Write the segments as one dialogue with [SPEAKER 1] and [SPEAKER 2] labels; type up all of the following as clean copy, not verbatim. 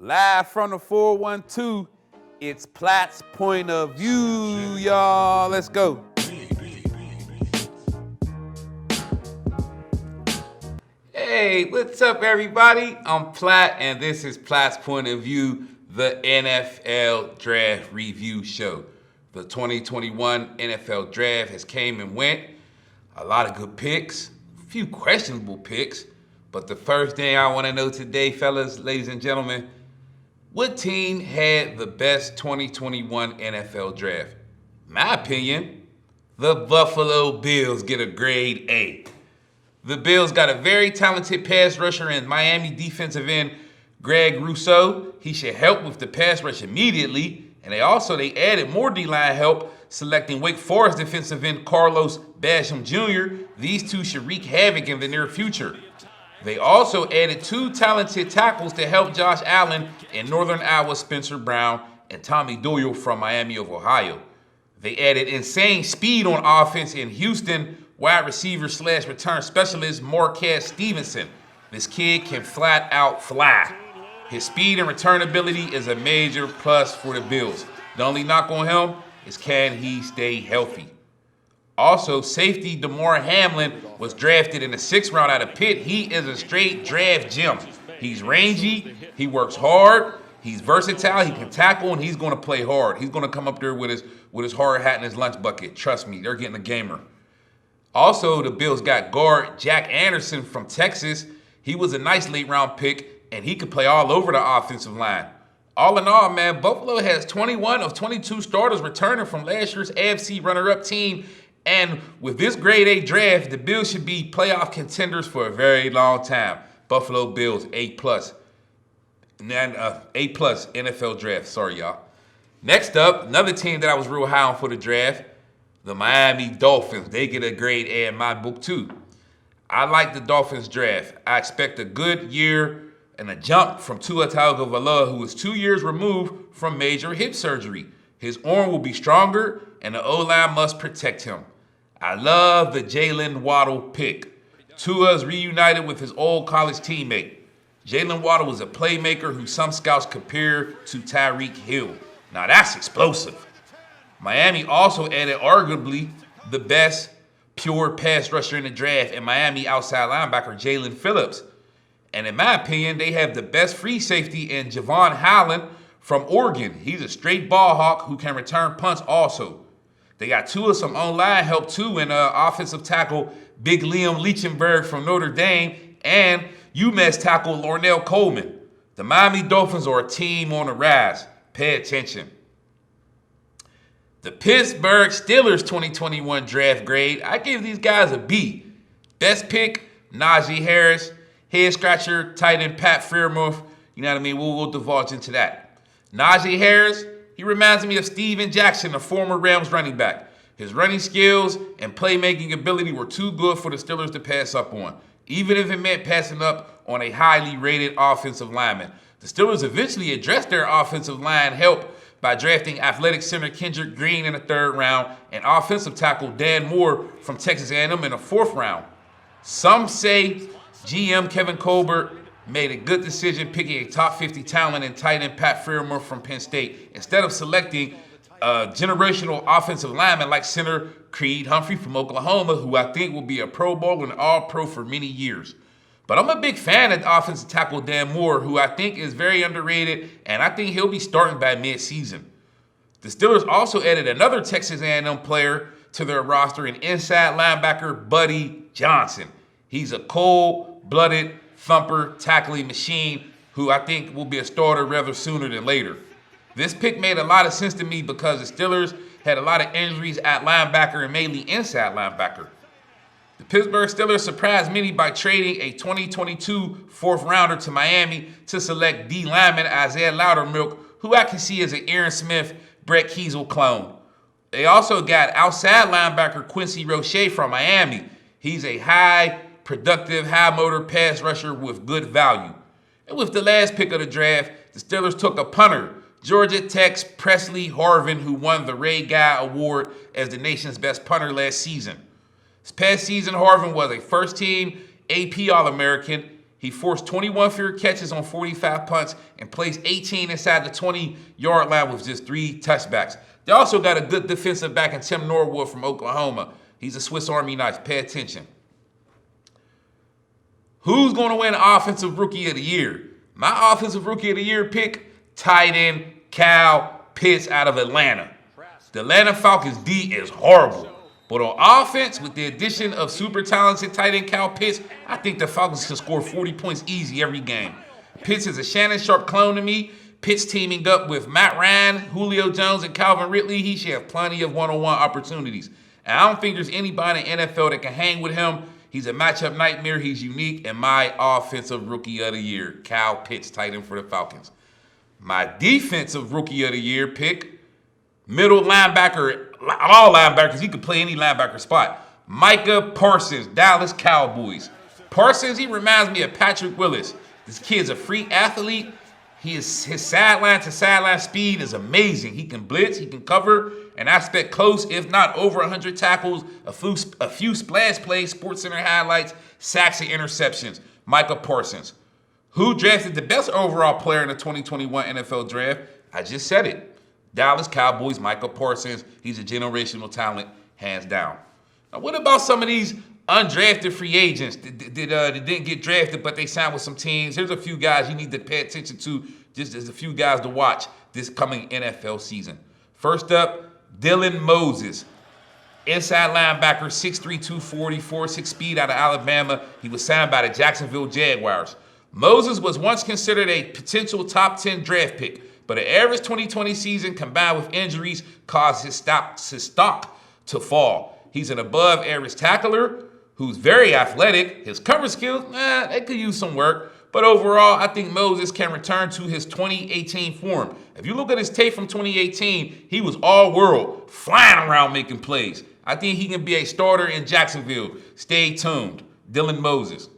[SPEAKER 1] Live from the 412, it's Platt's point of view, y'all. Let's go.
[SPEAKER 2] Hey, what's up, everybody? I'm Platt, and this is Platt's Point of View, the NFL Draft Review Show. The 2021 NFL Draft has came and went. A lot of good picks, a few questionable picks. But the first thing I want to know today, fellas, ladies and gentlemen, what team had the best 2021 NFL Draft? My opinion, the Buffalo Bills get a grade A. The Bills got a very talented pass rusher in Miami defensive end Greg Rousseau. He should help with the pass rush immediately. And they added more D-line help, selecting Wake Forest defensive end Carlos Basham Jr. These two should wreak havoc in the near future. They also added two talented tackles to help Josh Allen in Northern Iowa Spencer Brown and Tommy Doyle from Miami of Ohio. They added insane speed on offense in Houston wide receiver / return specialist Marquez Stevenson. This kid can flat out fly. His speed and return ability is a major plus for the Bills. The only knock on him is can he stay healthy. Also, safety Damar Hamlin was drafted in the 6th round out of Pitt. He is a straight draft gem. He's rangy, he works hard, he's versatile, he can tackle, and he's going to play hard. He's going to come up there with his hard hat and his lunch bucket. Trust me, they're getting a gamer. Also, the Bills got guard Jack Anderson from Texas. He was a nice late-round pick, and he could play all over the offensive line. All in all, man, Buffalo has 21 of 22 starters returning from last year's AFC runner-up team. And with this grade A draft, the Bills should be playoff contenders for a very long time. Buffalo Bills, A+. A+ NFL draft. Sorry, y'all. Next up, another team that I was real high on for the draft, the Miami Dolphins. They get a grade A in my book, too. I like the Dolphins draft. I expect a good year and a jump from Tua Tagovailoa, who is 2 years removed from major hip surgery. His arm will be stronger, and the O-line must protect him. I love the Jalen Waddle pick. Tua's reunited with his old college teammate. Jalen Waddle was a playmaker who some scouts compare to Tyreek Hill. Now that's explosive. Miami also added arguably the best pure pass rusher in the draft in Miami outside linebacker Jalen Phillips. And in my opinion, they have the best free safety in Javon Holland from Oregon. He's a straight ball hawk who can return punts also. They got some online help too in offensive tackle Big Liam Leichenberg from Notre Dame and UMass tackle Lornell Coleman. The Miami Dolphins are a team on the rise. Pay attention. The Pittsburgh Steelers 2021 draft grade, I give these guys a B. Best pick, Najee Harris. Head scratcher, tight end Pat Freiermuth. You know what I mean? We'll divulge into that. Najee Harris, he reminds me of Steven Jackson, the former Rams running back. His running skills and playmaking ability were too good for the Steelers to pass up on, even if it meant passing up on a highly rated offensive lineman. The Steelers eventually addressed their offensive line help by drafting athletic center Kendrick Green in the 3rd round and offensive tackle Dan Moore from Texas A&M in the 4th round. Some say GM Kevin Colbert made a good decision picking a top 50 talent in tight end Pat Freiermuth from Penn State instead of selecting a generational offensive lineman like center Creed Humphrey from Oklahoma, who I think will be a Pro Bowl and All-Pro for many years. But I'm a big fan of offensive tackle Dan Moore, who I think is very underrated, and I think he'll be starting by mid-season. The Steelers also added another Texas A&M player to their roster, an inside linebacker, Buddy Johnson. He's a cold-blooded thumper tackling machine who I think will be a starter rather sooner than later. This pick made a lot of sense to me because the Steelers had a lot of injuries at linebacker and mainly inside linebacker. The Pittsburgh Steelers surprised many by trading a 2022 4th rounder to Miami to select D lineman Isaiah Loudermilk, who I can see as an Aaron Smith, Brett Kiesel clone. They also got outside linebacker Quincy Roche from Miami. He's a high-productive, high-motor pass rusher with good value. And with the last pick of the draft, the Steelers took a punter, Georgia Tech's Presley Harvin, who won the Ray Guy Award as the nation's best punter last season. This past season, Harvin was a first-team AP All-American. He forced 21 fair catches on 45 punts and placed 18 inside the 20-yard line with just 3 touchbacks. They also got a good defensive back in Tim Norwood from Oklahoma. He's a Swiss Army knife. Pay attention. Who's going to win Offensive Rookie of the Year? My Offensive Rookie of the Year pick, tight end Kyle Pitts out of Atlanta. The Atlanta Falcons D is horrible. But on offense, with the addition of super talented tight end Kyle Pitts, I think the Falcons can score 40 points easy every game. Pitts is a Shannon Sharp clone to me. Pitts teaming up with Matt Ryan, Julio Jones, and Calvin Ridley. He should have plenty of one-on-one opportunities. And I don't think there's anybody in the NFL that can hang with him. He's a matchup nightmare. He's unique. And my Offensive Rookie of the Year, Kyle Pitts, tight end for the Falcons. My Defensive Rookie of the Year pick, middle linebacker, all linebackers, he could play any linebacker spot. Micah Parsons, Dallas Cowboys. Parsons, he reminds me of Patrick Willis. This kid's a freak athlete. His sideline to sideline speed is amazing. He can blitz, he can cover, and I expect close, if not over 100 tackles, a few splash plays, SportsCenter highlights, sacks, and interceptions. Micah Parsons. Who drafted the best overall player in the 2021 NFL Draft? I just said it. Dallas Cowboys, Micah Parsons. He's a generational talent, hands down. Now, what about some of these undrafted free agents that didn't get drafted, but they signed with some teams? Here's a few guys you need to pay attention to, just as a few guys to watch this coming NFL season. First up, Dylan Moses. Inside linebacker, 6'3", 240, 4.6 speed out of Alabama. He was signed by the Jacksonville Jaguars. Moses was once considered a potential top 10 draft pick, but an average 2020 season combined with injuries caused his stock to fall. He's an above average tackler who's very athletic. His cover skills, they could use some work. But overall, I think Moses can return to his 2018 form. If you look at his tape from 2018, he was all world, flying around making plays. I think he can be a starter in Jacksonville. Stay tuned. Dylan Moses.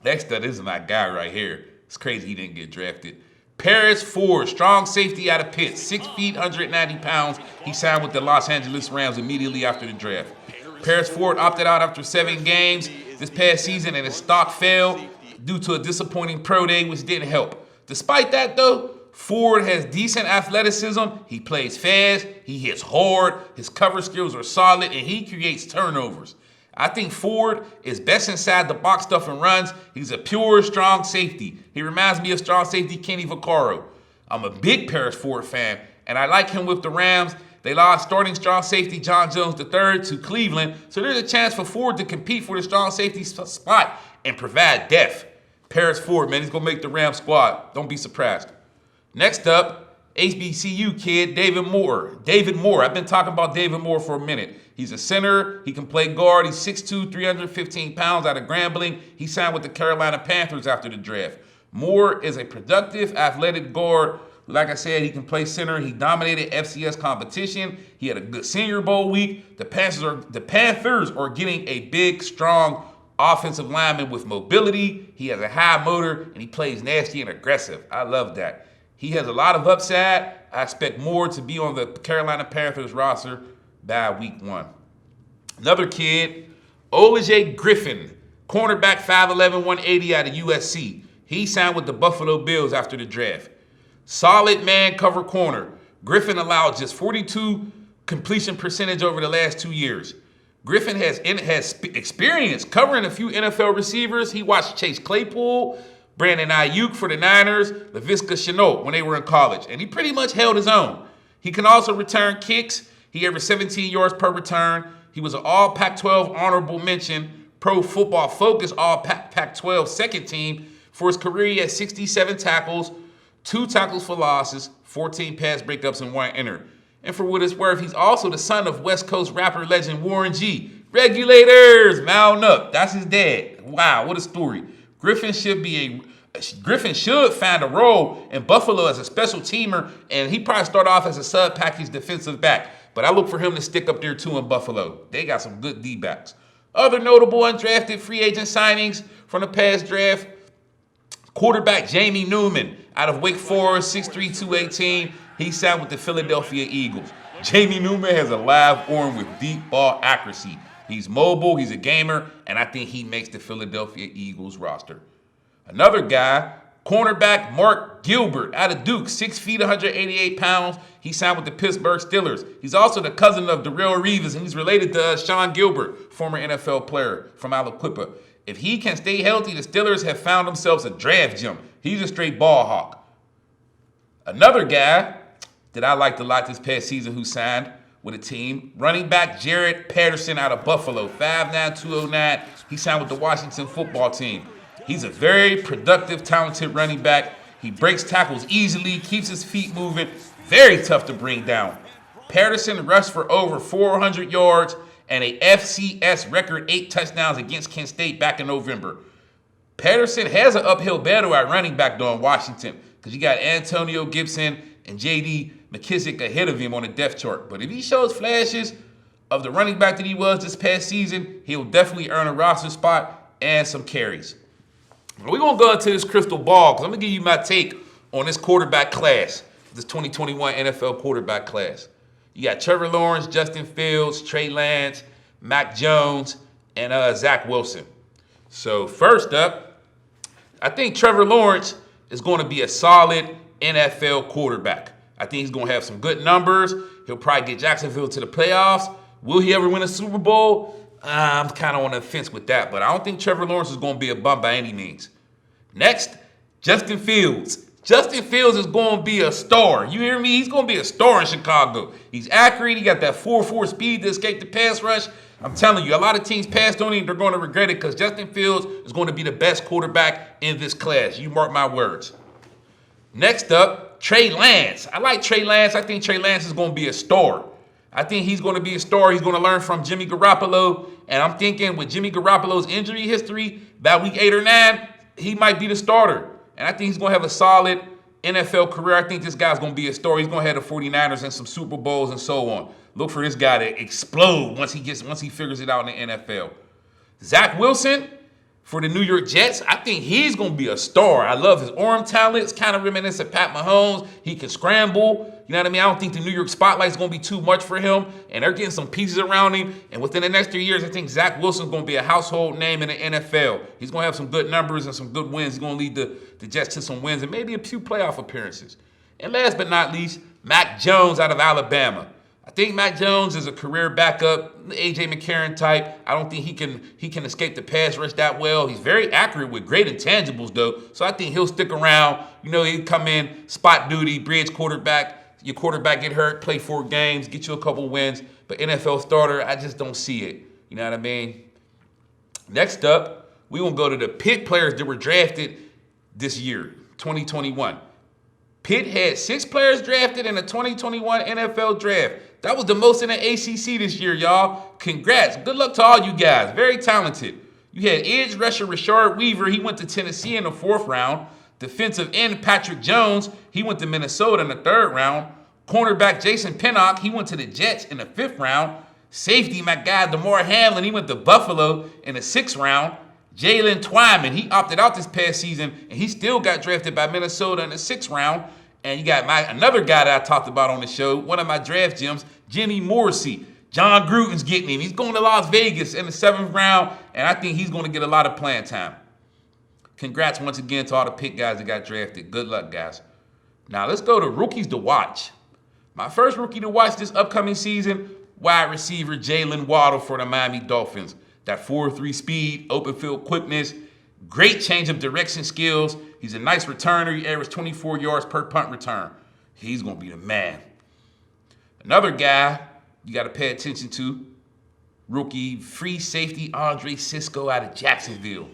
[SPEAKER 2] Next up, this is my guy right here. It's crazy he didn't get drafted. Paris Ford, strong safety out of Pitt, 6 feet, 190 pounds. He signed with the Los Angeles Rams immediately after the draft. Paris Ford opted out after 7 games this past season, and his stock fell due to a disappointing pro day, which didn't help. Despite that, though, Ford has decent athleticism. He plays fast. He hits hard. His cover skills are solid, and he creates turnovers. I think Ford is best inside the box stuff and runs. He's a pure, strong safety. He reminds me of strong safety Kenny Vaccaro. I'm a big Paris Ford fan, and I like him with the Rams. They lost starting strong safety John Jones III to Cleveland, so there's a chance for Ford to compete for the strong safety spot and provide depth. Paris Ford, man, he's going to make the Rams squad. Don't be surprised. Next up, HBCU kid, David Moore. David Moore, I've been talking about David Moore for a minute. He's a center. He can play guard. He's 6'2", 315 pounds out of Grambling. He signed with the Carolina Panthers after the draft. Moore is a productive, athletic guard. Like I said, he can play center. He dominated FCS competition. He had a good Senior Bowl week. The Panthers are getting a big, strong offensive lineman with mobility. He has a high motor, and he plays nasty and aggressive. I love that. He has a lot of upside. I expect Moore to be on the Carolina Panthers roster by week 1. Another kid, Olaje Griffin, cornerback, 5'11", 180 out of USC. He signed with the Buffalo Bills after the draft. Solid man cover corner. Griffin allowed just 42 completion percentage over the last 2 years. Griffin has experience covering a few NFL receivers. He watched Chase Claypool, Brandon Ayuk for the Niners, Laviska Shenault when they were in college, and he pretty much held his own. He can also return kicks. He averaged 17 yards per return. He was an all Pac-12 honorable mention, Pro Football Focus all Pac-12 second team. For his career, he had 67 tackles, 2 tackles for losses, 14 pass breakups, and 1 enter. And for what it's worth, he's also the son of West Coast rapper legend Warren G. Regulators, mount up. That's his dad. Wow, what a story. Griffin should find a role in Buffalo as a special teamer, and he probably start off as a sub-package defensive back. But I look for him to stick up there too in Buffalo. They got some good D-backs. Other notable undrafted free agent signings from the past draft, quarterback Jamie Newman out of Wake Forest, 6'3", 218. He signed with the Philadelphia Eagles. Jamie Newman has a live arm with deep ball accuracy. He's mobile, he's a gamer, and I think he makes the Philadelphia Eagles roster. Another guy, cornerback Mark Gilbert out of Duke, 6 feet, 188 pounds. He signed with the Pittsburgh Steelers. He's also the cousin of Darrelle Reeves, and he's related to Sean Gilbert, former NFL player from Aliquippa. If he can stay healthy, the Steelers have found themselves a draft gem. He's a straight ball hawk. Another guy that I liked a lot this past season who signed with a team, running back Jared Patterson out of Buffalo, 5'9", 209. He signed with the Washington football team. He's a very productive, talented running back. He breaks tackles easily, keeps his feet moving, very tough to bring down. Patterson rushed for over 400 yards and a FCS record 8 touchdowns against Kent State back in November. Patterson has an uphill battle at running back though in Washington because you got Antonio Gibson and J.D. McKissick ahead of him on the depth chart. But if he shows flashes of the running back that he was this past season, he'll definitely earn a roster spot and some carries. We're going to go into this crystal ball because I'm going to give you my take on this quarterback class, this 2021 NFL quarterback class. You got Trevor Lawrence, Justin Fields, Trey Lance, Mac Jones, and Zach Wilson. So first up, I think Trevor Lawrence is going to be a solid NFL quarterback. I think he's going to have some good numbers. He'll probably get Jacksonville to the playoffs. Will he ever win a Super Bowl? I'm kind of on the fence with that, but I don't think Trevor Lawrence is going to be a bum by any means. Next, Justin Fields. Justin Fields is going to be a star. You hear me? He's going to be a star in Chicago. He's accurate. He got that 4.4 speed to escape the pass rush. I'm telling you, a lot of teams passed on him. They're going to regret it because Justin Fields is going to be the best quarterback in this class. You mark my words. Next up, Trey Lance. I like Trey Lance. I think Trey Lance is going to be a star. I think he's going to be a star. He's going to learn from Jimmy Garoppolo. And I'm thinking with Jimmy Garoppolo's injury history, by week 8 or 9, he might be the starter. And I think he's going to have a solid NFL career. I think this guy's going to be a star. He's going to have the 49ers and some Super Bowls and so on. Look for this guy to explode once he figures it out in the NFL. Zach Wilson for the New York Jets, I think he's going to be a star. I love his arm talent. It's kind of reminiscent of Pat Mahomes. He can scramble. You know what I mean? I don't think the New York spotlight is going to be too much for him. And they're getting some pieces around him. And within the next 3 years, I think Zach Wilson's going to be a household name in the NFL. He's going to have some good numbers and some good wins. He's going to lead the Jets to some wins and maybe a few playoff appearances. And last but not least, Mac Jones out of Alabama. I think Mac Jones is a career backup, A.J. McCarron type. I don't think he can escape the pass rush that well. He's very accurate with great intangibles, though. So I think he'll stick around. You know, he'll come in, spot duty, bridge quarterback. Your quarterback get hurt, play 4 games, get you a couple wins. But NFL starter, I just don't see it. You know what I mean? Next up, we're going to go to the Pitt players that were drafted this year, 2021. Pitt had 6 players drafted in the 2021 NFL draft. That was the most in the ACC this year, y'all. Congrats. Good luck to all you guys. Very talented. You had edge rusher Rashard Weaver. He went to Tennessee in the 4th round. Defensive end Patrick Jones. He went to Minnesota in the 3rd round. Cornerback Jason Pinnock. He went to the Jets in the 5th round. Safety, my guy, DeMar Hamlin. He went to Buffalo in the 6th round. Jalen Twyman, he opted out this past season, and he still got drafted by Minnesota in the 6th round. And you got another guy that I talked about on the show, one of my draft gems, Jimmy Morrissey. John Gruden's getting him. He's going to Las Vegas in the 7th round, and I think he's going to get a lot of playing time. Congrats once again to all the Pitt guys that got drafted. Good luck, guys. Now let's go to rookies to watch. My first rookie to watch this upcoming season, wide receiver Jalen Waddle for the Miami Dolphins. That 4.3 speed, open field quickness, great change of direction skills. He's a nice returner. He averaged 24 yards per punt return. He's going to be the man. Another guy you got to pay attention to, rookie free safety Andre Cisco out of Jacksonville.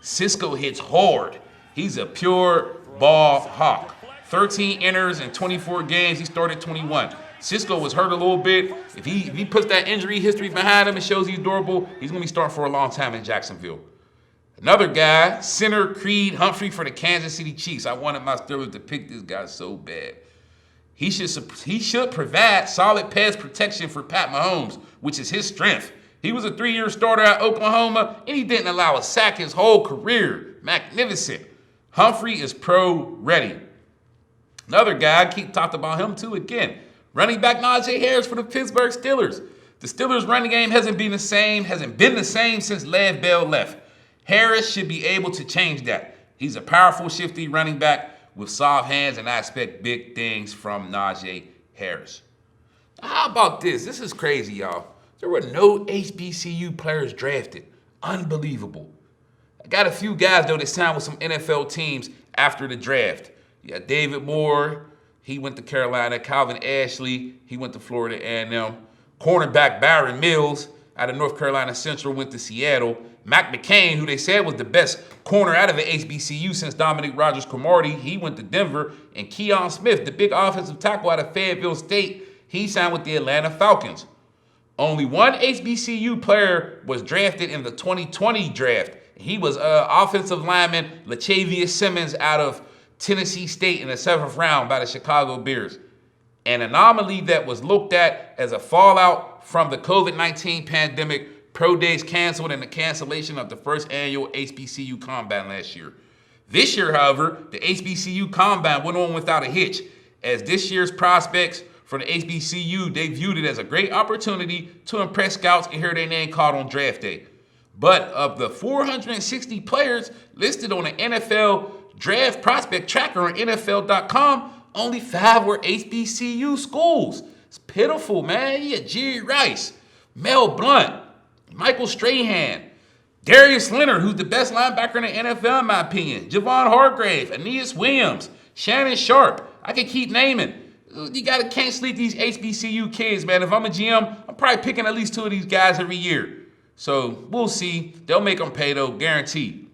[SPEAKER 2] Cisco hits hard. He's a pure ball hawk. 13 enters in 24 games. He started 21. Cisco was hurt a little bit. If he puts that injury history behind him and shows he's durable, he's going to be starting for a long time in Jacksonville. Another guy, center Creed Humphrey for the Kansas City Chiefs. I wanted my Steelers to pick this guy so bad. He should provide solid pass protection for Pat Mahomes, which is his strength. He was a 3-year starter at Oklahoma, and he didn't allow a sack his whole career. Magnificent. Humphrey is pro-ready. Another guy, I keep talking about him too again. Running back Najee Harris for the Pittsburgh Steelers. The Steelers' running game hasn't been the same since Lev Bell left. Harris should be able to change that. He's a powerful, shifty running back with soft hands, and I expect big things from Najee Harris. Now, how about this? This is crazy, y'all. There were no HBCU players drafted. Unbelievable. I got a few guys, though, that signed with some NFL teams after the draft. Yeah, David Moore, he went to Carolina. Calvin Ashley, he went to Florida A&M. Cornerback Byron Mills out of North Carolina Central went to Seattle. Mac McCain, who they said was the best corner out of the HBCU since Dominic Rodgers-Cromartie, he went to Denver. And Keon Smith, the big offensive tackle out of Fayetteville State, he signed with the Atlanta Falcons. Only one HBCU player was drafted in the 2020 draft. He was offensive lineman Lachavious Simmons out of Tennessee State in the 7th round by the Chicago Bears. An anomaly that was looked at as a fallout from the COVID-19 pandemic, pro days canceled, and the cancellation of the first annual HBCU Combine last year. This year, however, the HBCU Combine went on without a hitch, as this year's prospects for the HBCU, they viewed it as a great opportunity to impress scouts and hear their name called on draft day. But of the 460 players listed on the NFL Draft Prospect Tracker on NFL.com, only 5 were HBCU schools. It's pitiful, man. You had Jerry Rice, Mel Blount, Michael Strahan, Darius Leonard, who's the best linebacker in the NFL in my opinion, Javon Hargrave, Aeneas Williams, Shannon Sharp. I can keep naming. Can't sleep these HBCU kids, man. If I'm a GM, I'm probably picking at least 2 of these guys every year. So we'll see. They'll make them pay though, guaranteed.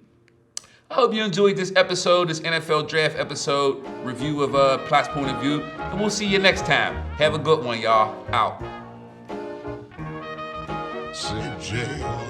[SPEAKER 2] I hope you enjoyed this episode, this NFL draft episode review of Platt's Point of View. And we'll see you next time. Have a good one, y'all. Out.
[SPEAKER 3] CJ